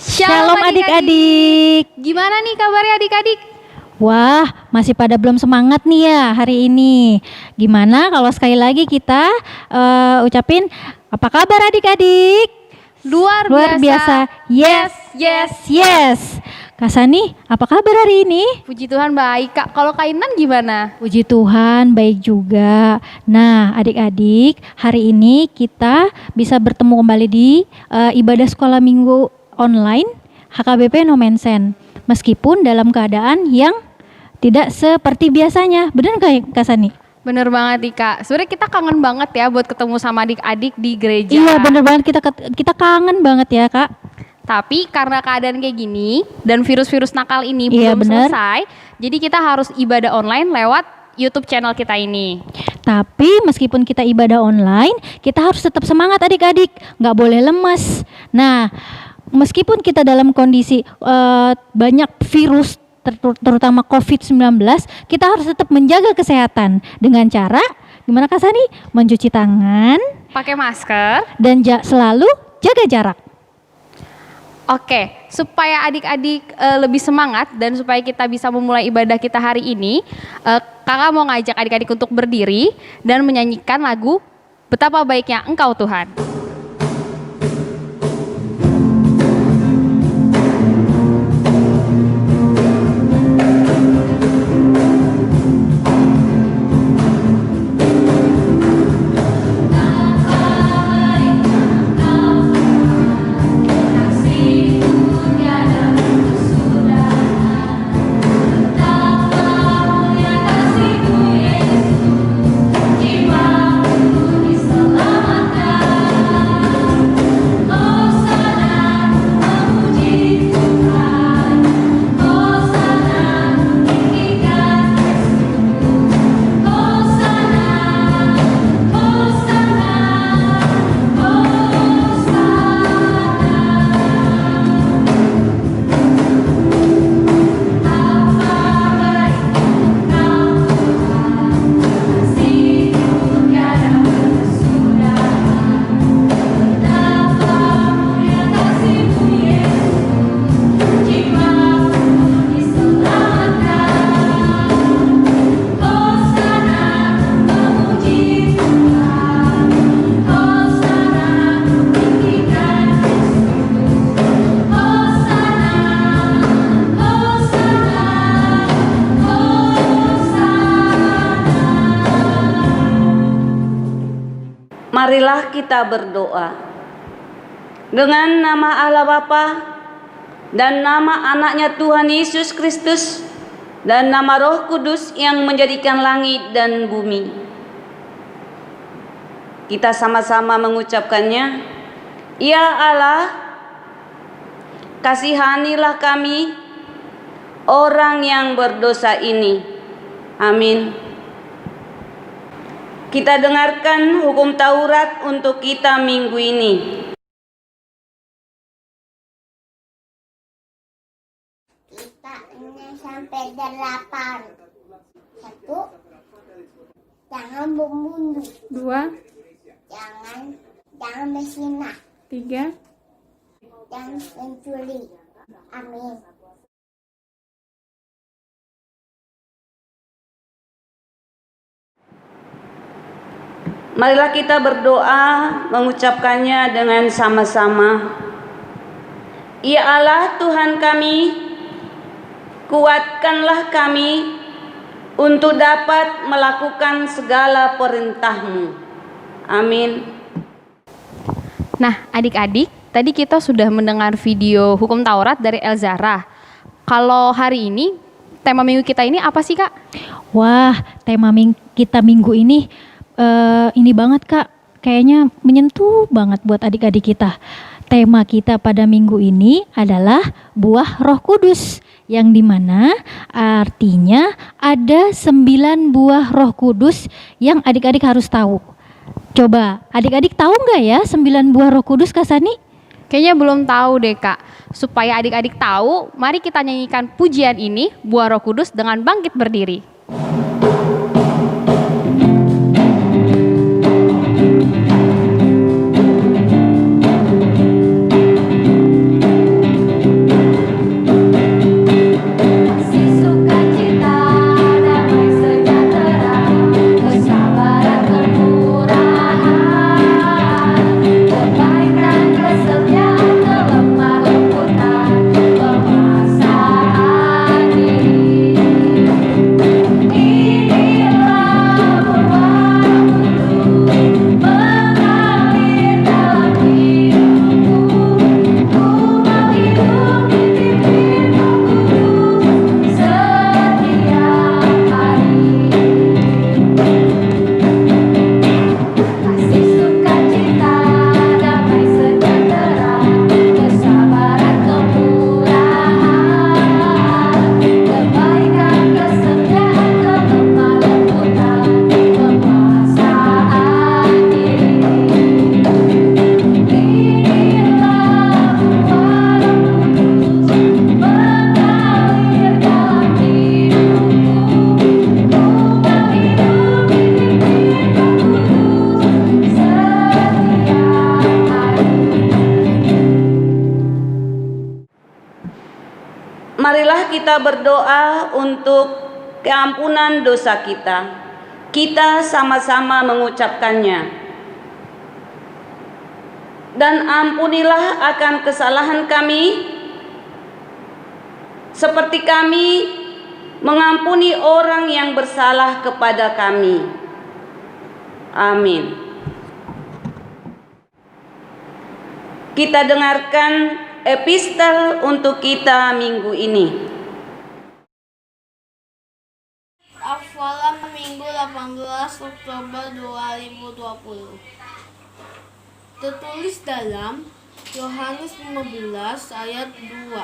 Shalom adik-adik. Gimana nih kabarnya adik-adik? Wah, masih pada belum semangat nih ya hari ini. Gimana kalau sekali lagi kita ucapin apa kabar adik-adik? Luar biasa. Yes, yes, yes. Kak Sani, apa kabar hari ini? Puji Tuhan baik Kak. Kalau Kak Intan gimana? Puji Tuhan, baik juga. Nah, adik-adik, hari ini kita bisa bertemu kembali di ibadah sekolah minggu online HKBP Nomensen. Meskipun dalam keadaan yang tidak seperti biasanya. Benar nggak Kak Sani? Bener banget nih Kak. Sebenarnya kita kangen banget ya buat ketemu sama adik-adik di gereja. Iya, bener banget, kita kangen banget ya Kak. Tapi karena keadaan kayak gini dan virus-virus nakal ini Iya, belum bener. selesai, jadi kita harus ibadah online lewat YouTube channel kita ini. Tapi meskipun kita ibadah online, kita harus tetap semangat adik-adik, nggak boleh lemas. Nah, meskipun kita dalam kondisi banyak virus, terutama COVID-19, kita harus tetap menjaga kesehatan dengan cara, gimana Kak Sani? Mencuci tangan, Pakai masker. dan selalu jaga jarak. Oke, supaya adik-adik lebih semangat dan supaya kita bisa memulai ibadah kita hari ini, kakak mau ngajak adik-adik untuk berdiri dan menyanyikan lagu Betapa Baiknya Engkau Tuhan. Marilah kita berdoa. Dengan nama Allah Bapa dan nama anaknya Tuhan Yesus Kristus dan nama Roh Kudus yang menjadikan langit dan bumi. Kita sama-sama mengucapkannya. Ya Allah, kasihanilah kami orang yang berdosa ini. Amin. Kita dengarkan hukum Taurat untuk kita minggu ini. Kita ini sampai 8. 1. Jangan membunuh. 2, Jangan berzinah. 3, Jangan mencuri. Amin. Marilah kita berdoa mengucapkannya dengan sama-sama. Ya Allah Tuhan kami, kuatkanlah kami untuk dapat melakukan segala perintah-Mu. Amin. Nah, adik-adik, tadi kita sudah mendengar video hukum Taurat dari Elzara. Kalau hari ini, tema minggu kita ini apa sih, Kak? Wah, tema kita minggu ini banget Kak. Kayaknya menyentuh banget buat adik-adik kita. Tema kita pada minggu ini adalah buah Roh Kudus, yang dimana artinya ada 9 buah Roh Kudus yang adik-adik harus tahu. Coba adik-adik tahu nggak ya 9 buah Roh Kudus Kak Sani? Kayaknya belum tahu deh Kak. Supaya adik-adik tahu, mari kita nyanyikan pujian ini, buah Roh Kudus, dengan bangkit berdiri. Marilah kita berdoa untuk keampunan dosa kita. Kita sama-sama mengucapkannya. Dan ampunilah akan kesalahan kami, seperti kami mengampuni orang yang bersalah kepada kami. Amin. Kita dengarkan epistel untuk kita minggu ini. Hafalan Minggu 18 Oktober 2020. Tertulis dalam Yohanes 15 ayat 2.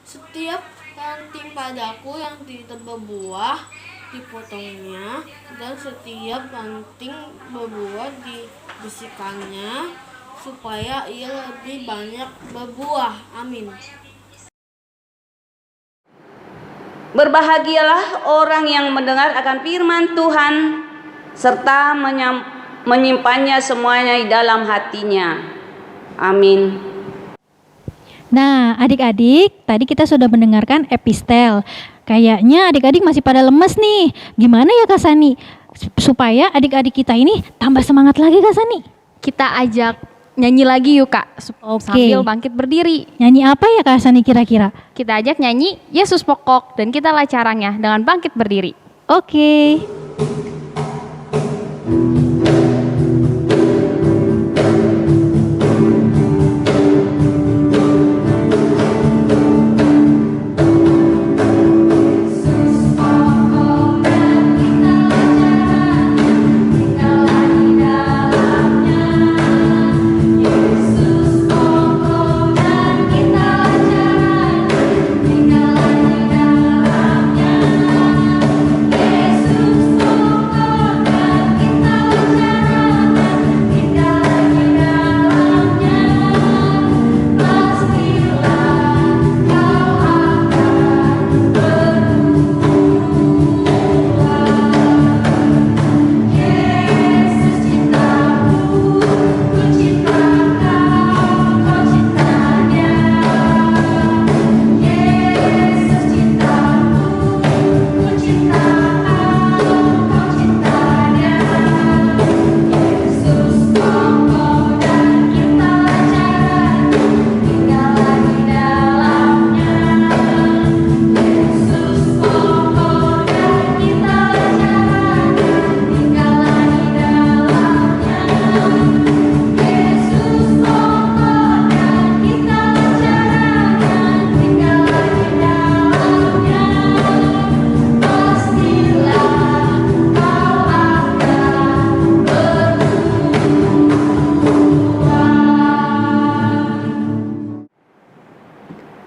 Setiap ranting padaku yang tidak berbuah dipotongnya, dan setiap ranting berbuah dibersihkannya, supaya ia lebih banyak berbuah. Amin. Berbahagialah orang yang mendengar akan firman Tuhan serta menyimpannya semuanya di dalam hatinya. Amin. Nah, adik-adik, tadi kita sudah mendengarkan epistel. Kayaknya adik-adik masih pada lemes nih. Gimana ya Kak Sani? Supaya adik-adik kita ini tambah semangat lagi Kak Sani. Kita ajak nyanyi lagi yuk Kak, Oke. sambil bangkit berdiri. Nyanyi apa ya Kak Sani kira-kira? Kita ajak nyanyi Yesus Pokok dan kita lah caranya dengan bangkit berdiri. Oke.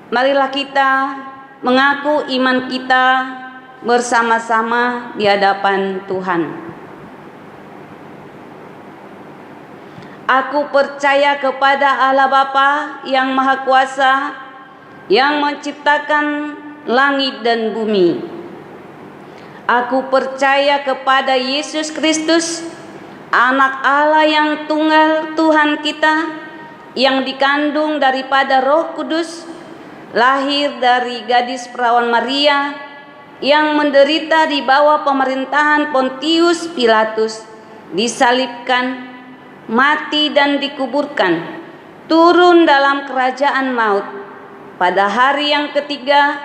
Marilah kita mengaku iman kita bersama-sama di hadapan Tuhan. Aku percaya kepada Allah Bapa yang Maha Kuasa, yang menciptakan langit dan bumi. Aku percaya kepada Yesus Kristus, Anak Allah yang tunggal Tuhan kita, yang dikandung daripada Roh Kudus, lahir dari gadis perawan Maria, yang menderita di bawah pemerintahan Pontius Pilatus, disalibkan, mati dan dikuburkan, turun dalam kerajaan maut. Pada hari yang ketiga,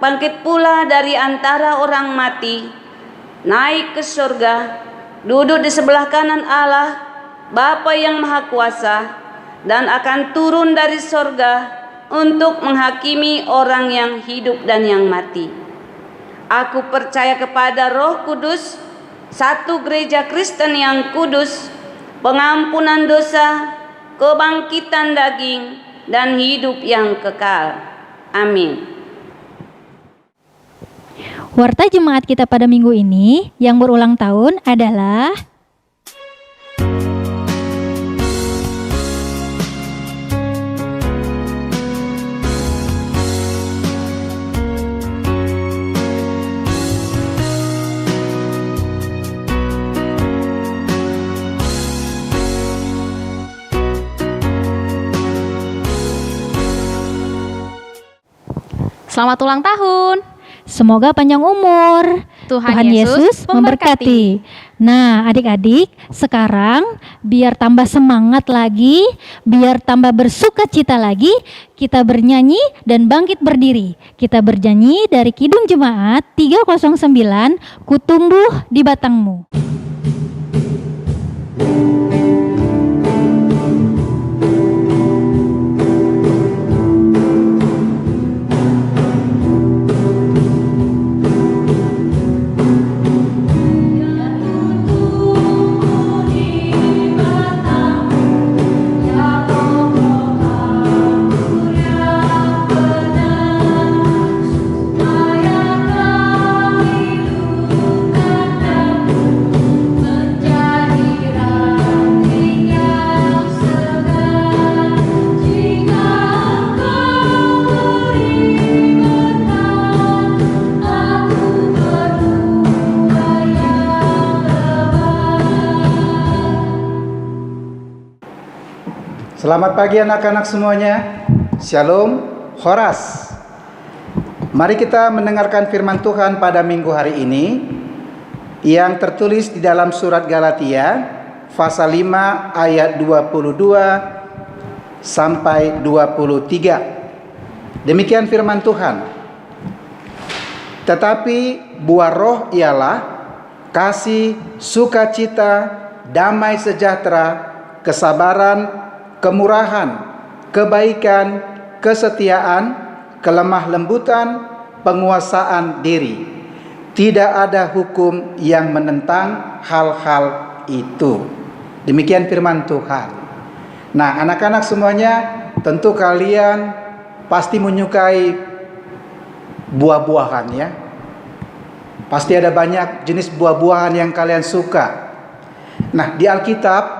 bangkit pula dari antara orang mati, naik ke surga, duduk di sebelah kanan Allah, Bapa yang Maha Kuasa, dan akan turun dari surga untuk menghakimi orang yang hidup dan yang mati. Aku percaya kepada Roh Kudus, satu gereja Kristen yang kudus, pengampunan dosa, kebangkitan daging, dan hidup yang kekal. Amin. Warta jemaat kita pada minggu ini yang berulang tahun adalah Selamat ulang tahun. Semoga panjang umur. Tuhan Yesus memberkati. Nah, adik-adik, sekarang biar tambah semangat lagi, biar tambah bersuka cita lagi, kita bernyanyi dan bangkit berdiri. Kita bernyanyi dari Kidung Jemaat 309, Ku tumbuh di batangmu. Selamat pagi anak-anak semuanya. Shalom, Horas. Mari kita mendengarkan firman Tuhan pada minggu hari ini yang tertulis di dalam surat Galatia pasal 5 ayat 22 sampai 23. Demikian firman Tuhan. Tetapi buah roh ialah kasih, sukacita, damai sejahtera, kesabaran, kemurahan, kebaikan, kesetiaan, kelemah lembutan, penguasaan diri. Tidak ada hukum yang menentang hal-hal itu. Demikian firman Tuhan. Nah, anak-anak semuanya, tentu kalian pasti menyukai buah-buahan ya. Pasti ada banyak jenis buah-buahan yang kalian suka. Nah, di Alkitab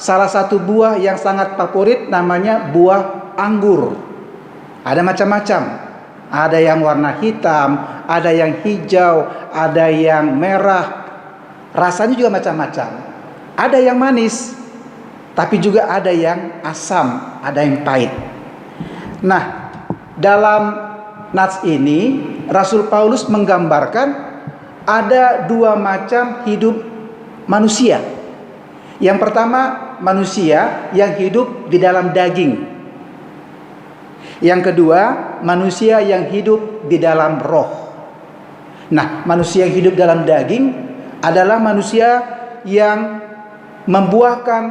salah satu buah yang sangat favorit namanya buah anggur. Ada macam-macam. Ada yang warna hitam, ada yang hijau, ada yang merah. Rasanya juga macam-macam. Ada yang manis, tapi juga ada yang asam, ada yang pahit. Nah, dalam nats ini Rasul Paulus menggambarkan ada dua macam hidup manusia. Yang pertama, manusia yang hidup di dalam daging. Yang kedua, manusia yang hidup di dalam roh. Nah, manusia yang hidup dalam daging adalah manusia yang membuahkan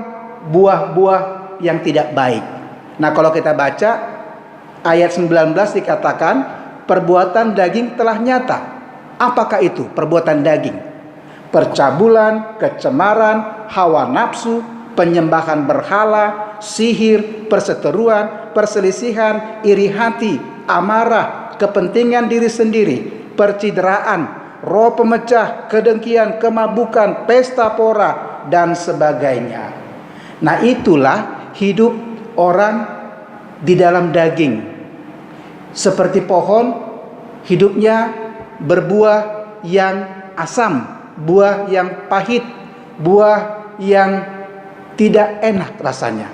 buah-buah yang tidak baik. Nah, kalau kita baca ayat 19 dikatakan perbuatan daging telah nyata. Apakah itu perbuatan daging? Percabulan, kecemaran, hawa nafsu, penyembahan berhala, sihir, perseteruan, perselisihan, iri hati, amarah, kepentingan diri sendiri, percideraan, roh pemecah, kedengkian, kemabukan, pesta pora, dan sebagainya. Nah, itulah hidup orang di dalam daging. Seperti pohon, hidupnya berbuah yang asam, buah yang pahit, buah yang tidak enak rasanya.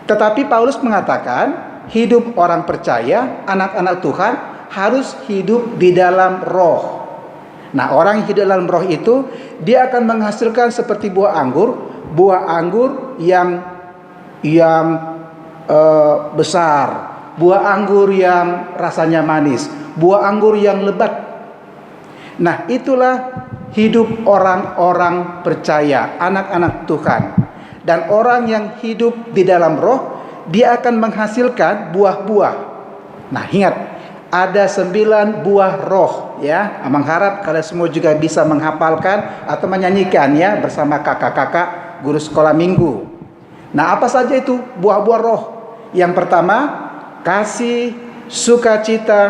Tetapi Paulus mengatakan hidup orang percaya, anak-anak Tuhan harus hidup di dalam roh. Nah, orang yang hidup dalam roh itu dia akan menghasilkan seperti buah anggur yang besar, buah anggur yang rasanya manis, buah anggur yang lebat. Nah, itulah hidup orang-orang percaya, anak-anak Tuhan. Dan orang yang hidup di dalam roh, dia akan menghasilkan buah-buah. Nah, ingat, ada 9 buah roh ya. Mengharap kalian semua juga bisa menghafalkan atau menyanyikan ya bersama kakak-kakak guru sekolah minggu. Nah, apa saja itu buah-buah roh? Yang pertama, kasih, sukacita,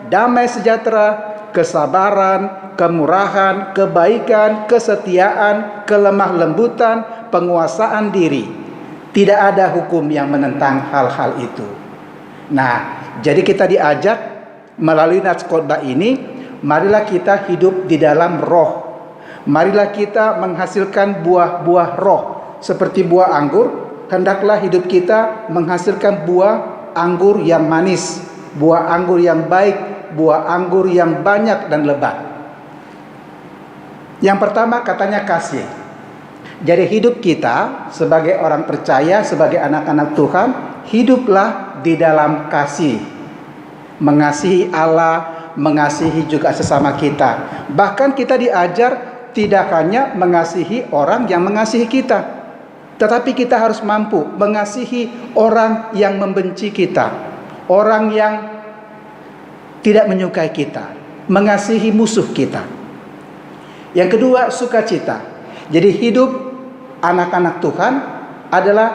damai sejahtera, kesabaran, kemurahan, kebaikan, kesetiaan, kelemah lembutan, penguasaan diri. Tidak ada hukum yang menentang hal-hal itu. Nah, jadi kita diajak melalui nats khotbah ini, marilah kita hidup di dalam roh. Marilah kita menghasilkan buah-buah roh. Seperti buah anggur, hendaklah hidup kita menghasilkan buah anggur yang manis, buah anggur yang baik, buah anggur yang banyak dan lebat. Yang pertama katanya kasih. Jadi hidup kita sebagai orang percaya, sebagai anak-anak Tuhan, hiduplah di dalam kasih. Mengasihi Allah, mengasihi juga sesama kita. Bahkan kita diajar tidak hanya mengasihi orang yang mengasihi kita, tetapi kita harus mampu mengasihi orang yang membenci kita, orang yang tidak menyukai kita, mengasihi musuh kita. Yang kedua, sukacita. Jadi hidup anak-anak Tuhan adalah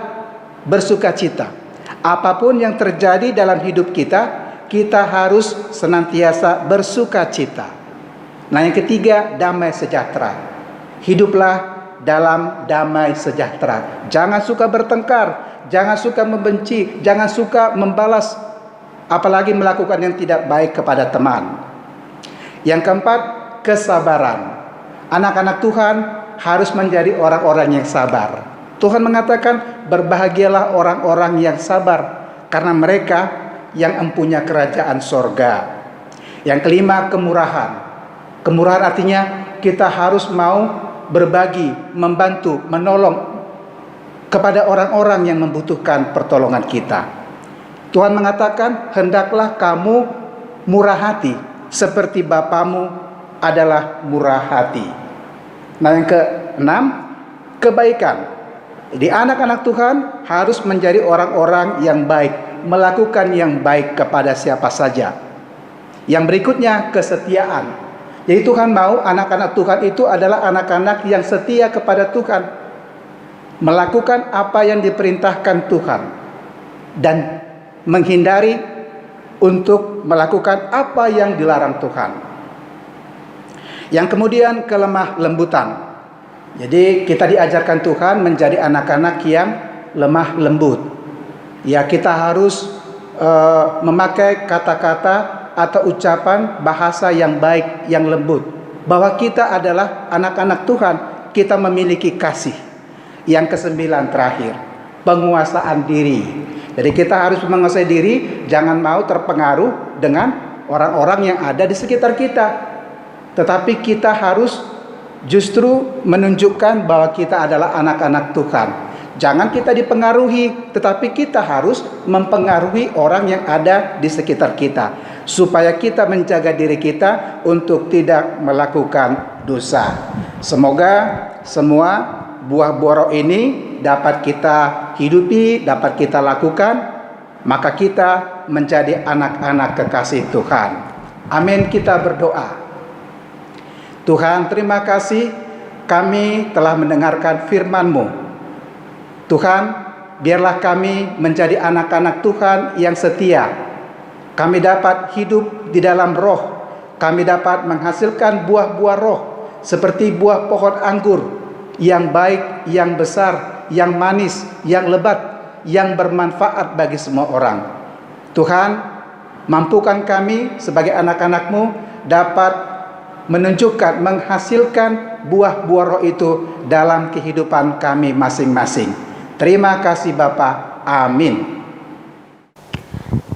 bersukacita. Apapun yang terjadi dalam hidup kita, kita harus senantiasa bersukacita. Nah, yang ketiga, damai sejahtera. Hiduplah dalam damai sejahtera. Jangan suka bertengkar, jangan suka membenci, jangan suka membalas, apalagi melakukan yang tidak baik kepada teman. Yang keempat, kesabaran. Anak-anak Tuhan harus menjadi orang-orang yang sabar. Tuhan mengatakan, berbahagialah orang-orang yang sabar, karena mereka yang empunya kerajaan sorga. Yang kelima, kemurahan. Kemurahan artinya kita harus mau berbagi, membantu, menolong kepada orang-orang yang membutuhkan pertolongan kita. Tuhan mengatakan, hendaklah kamu murah hati seperti Bapamu adalah murah hati. Nah, yang keenam, kebaikan. Di anak-anak Tuhan harus menjadi orang-orang yang baik, melakukan yang baik kepada siapa saja. Yang berikutnya, kesetiaan. Jadi Tuhan mau anak-anak Tuhan itu adalah anak-anak yang setia kepada Tuhan, melakukan apa yang diperintahkan Tuhan, dan menghindari untuk melakukan apa yang dilarang Tuhan. Yang kemudian, kelemah lembutan. Jadi kita diajarkan Tuhan menjadi anak-anak yang lemah lembut. Ya, kita harus memakai kata-kata atau ucapan bahasa yang baik, yang lembut. Bahwa kita adalah anak-anak Tuhan, kita memiliki kasih. Yang kesembilan terakhir, penguasaan diri. Jadi kita harus menguasai diri, jangan mau terpengaruh dengan orang-orang yang ada di sekitar kita. Tetapi kita harus justru menunjukkan bahwa kita adalah anak-anak Tuhan. Jangan kita dipengaruhi, tetapi kita harus mempengaruhi orang yang ada di sekitar kita, supaya kita menjaga diri kita untuk tidak melakukan dosa. Semoga semua buah-buah roh ini dapat kita hidupi, dapat kita lakukan, maka kita menjadi anak-anak kekasih Tuhan. Amin. Kita berdoa. Tuhan, terima kasih kami telah mendengarkan firman-Mu. Tuhan, biarlah kami menjadi anak-anak Tuhan yang setia. Kami dapat hidup di dalam roh. Kami dapat menghasilkan buah-buah roh, seperti buah pohon anggur yang baik, yang besar, yang manis, yang lebat, yang bermanfaat bagi semua orang. Tuhan, mampukan kami sebagai anak-anak-Mu dapat menunjukkan, menghasilkan buah-buah roh itu dalam kehidupan kami masing-masing. Terima kasih Bapa. Amin.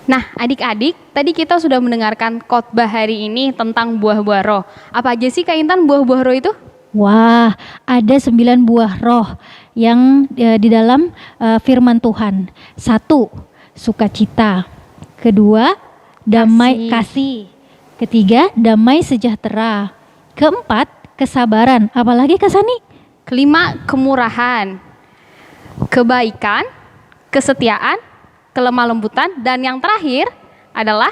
Nah, adik-adik, tadi kita sudah mendengarkan khotbah hari ini tentang buah-buah roh. Apa aja sih Kak Intan buah-buah roh itu? Wah, ada 9 buah roh yang di dalam firman Tuhan. 1, sukacita. 2, damai kasih. 3, damai sejahtera. 4, kesabaran. Apalagi Kak Sani? 5, kemurahan. Kebaikan, kesetiaan, kelemah lembutan, dan yang terakhir adalah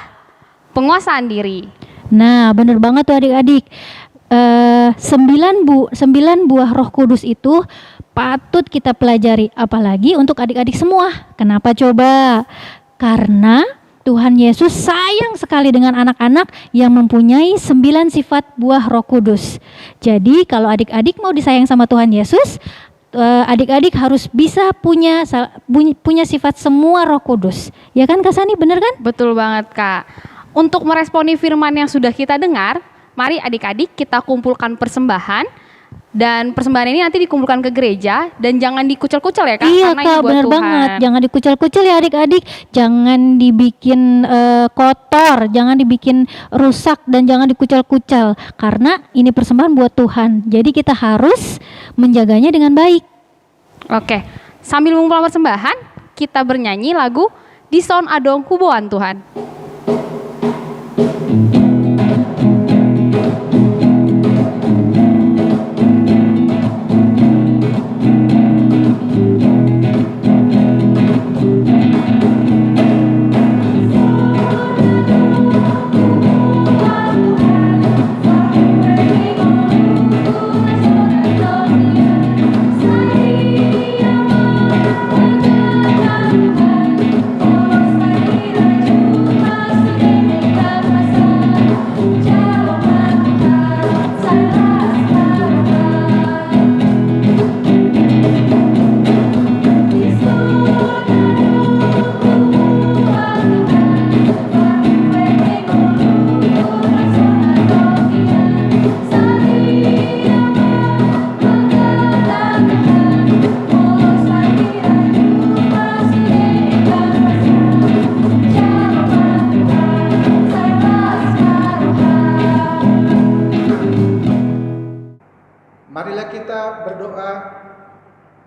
penguasaan diri. Nah, benar banget tuh adik-adik. 9 buah Roh Kudus itu patut kita pelajari, apalagi untuk adik-adik semua. Kenapa coba? Karena Tuhan Yesus sayang sekali dengan anak-anak yang mempunyai 9 sifat buah Roh Kudus. Jadi kalau adik-adik mau disayang sama Tuhan Yesus, adik-adik harus bisa punya sifat semua Roh Kudus. Ya kan Kak Sani, bener kan? Betul banget Kak. Untuk meresponi firman yang sudah kita dengar, mari adik-adik kita kumpulkan persembahan. Dan persembahan ini nanti dikumpulkan ke gereja dan jangan dikucel-kucel ya Kak, Iya karena Kak, ini buat benar Tuhan. banget. Jangan dikucel-kucel ya adik-adik. Jangan dibikin kotor, jangan dibikin rusak dan jangan dikucel-kucel. Karena ini persembahan buat Tuhan. Jadi kita harus menjaganya dengan baik. Oke, sambil mengumpulkan persembahan, kita bernyanyi lagu Di Son Adong Kuboan Tuhan. Marilah kita berdoa.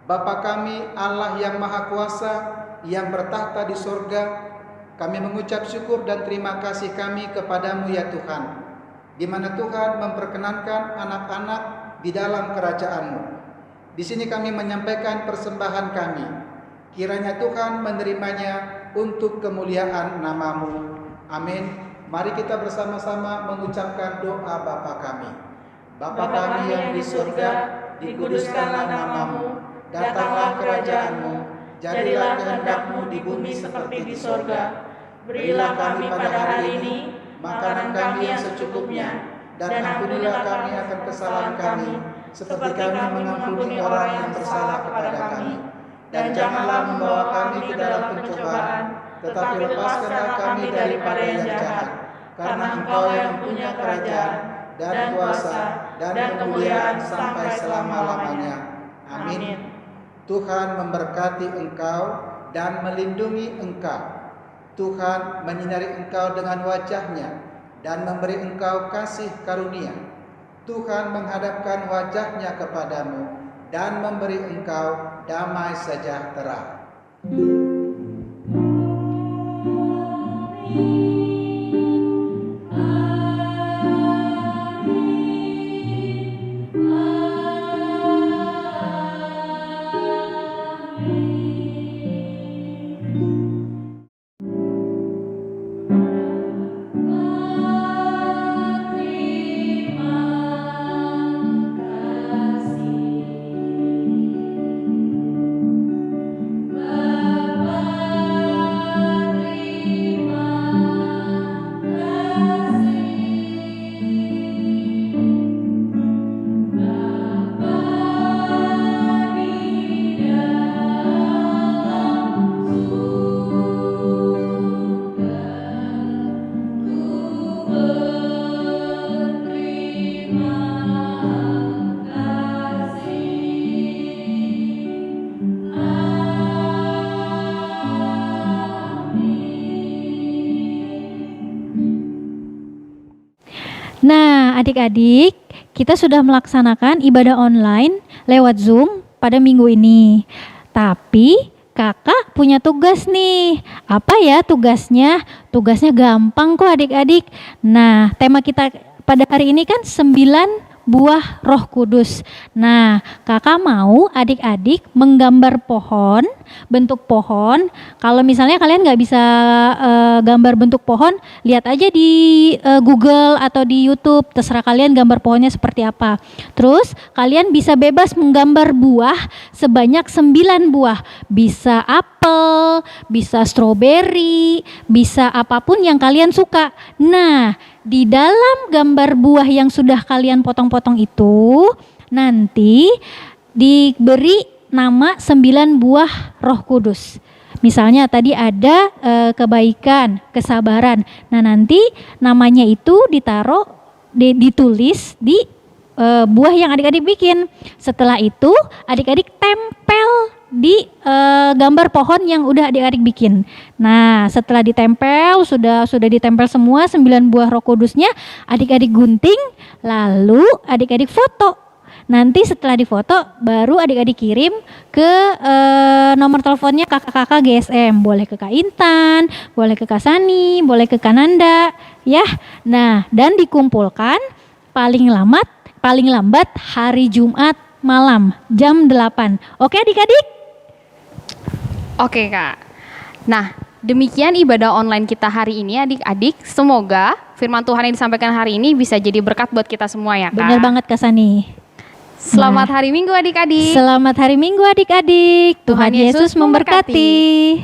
Bapa kami, Allah yang Maha Kuasa, yang bertahta di sorga, kami mengucap syukur dan terima kasih kami kepadamu ya Tuhan, di mana Tuhan memperkenankan anak-anak di dalam kerajaan-Mu. Di sini kami menyampaikan persembahan kami. Kiranya Tuhan menerimanya untuk kemuliaan nama-Mu. Amin. Mari kita bersama-sama mengucapkan doa Bapa kami. Bapa kami yang di surga, dikuduskanlah nama-Mu, datanglah kerajaan-Mu, jadilah kehendak-Mu di bumi seperti di sorga. Berilah kami pada hari ini makanan kami yang secukupnya, dan ampunilah kami akan kesalahan kami, seperti kami mengampuni orang yang bersalah kepada kami. Dan janganlah membawa kami ke dalam pencobaan, tetapi lepaskanlah kami daripada yang jahat. Karena Engkau yang mempunyai kerajaan, dan kuasa, dan kemuliaan sampai selama-lamanya. Amin. Tuhan memberkati engkau dan melindungi engkau. Tuhan menyinari engkau dengan wajah-Nya dan memberi engkau kasih karunia. Tuhan menghadapkan wajah-Nya kepadamu dan memberi engkau damai sejahtera. Nah, adik-adik, kita sudah melaksanakan ibadah online lewat Zoom pada minggu ini. Tapi kakak punya tugas nih. Apa ya tugasnya? Tugasnya gampang kok adik-adik. Nah, tema kita pada hari ini kan 9 buah Roh Kudus. Nah, kakak mau adik-adik menggambar pohon, bentuk pohon. Kalau misalnya kalian nggak bisa gambar bentuk pohon, lihat aja di Google atau di YouTube, terserah kalian gambar pohonnya seperti apa. Terus kalian bisa bebas menggambar buah sebanyak 9 buah. Bisa apel, bisa stroberi, bisa apapun yang kalian suka. Nah, di dalam gambar buah yang sudah kalian potong-potong itu nanti diberi nama 9 buah Roh Kudus. Misalnya tadi ada kebaikan, kesabaran. Nah, nanti namanya itu ditulis di buah yang adik-adik bikin. Setelah itu adik-adik tempel di gambar pohon yang udah adik-adik bikin. Nah, setelah ditempel, sudah ditempel semua 9 buah Roh Kudusnya, adik-adik gunting, lalu adik-adik foto. Nanti setelah difoto baru adik-adik kirim ke nomor teleponnya kakak-kakak GSM. Boleh ke Kak Intan, boleh ke Kak Sani, boleh ke Kak Nanda, ya. Nah, dan dikumpulkan paling lambat hari Jumat malam jam 8. Oke adik-adik? Oke Kak. Nah, demikian ibadah online kita hari ini adik-adik. Semoga firman Tuhan yang disampaikan hari ini bisa jadi berkat buat kita semua ya Kak. Benar banget Kak Sani. Selamat hari Minggu adik-adik. Selamat hari Minggu adik-adik. Tuhan Yesus memberkati.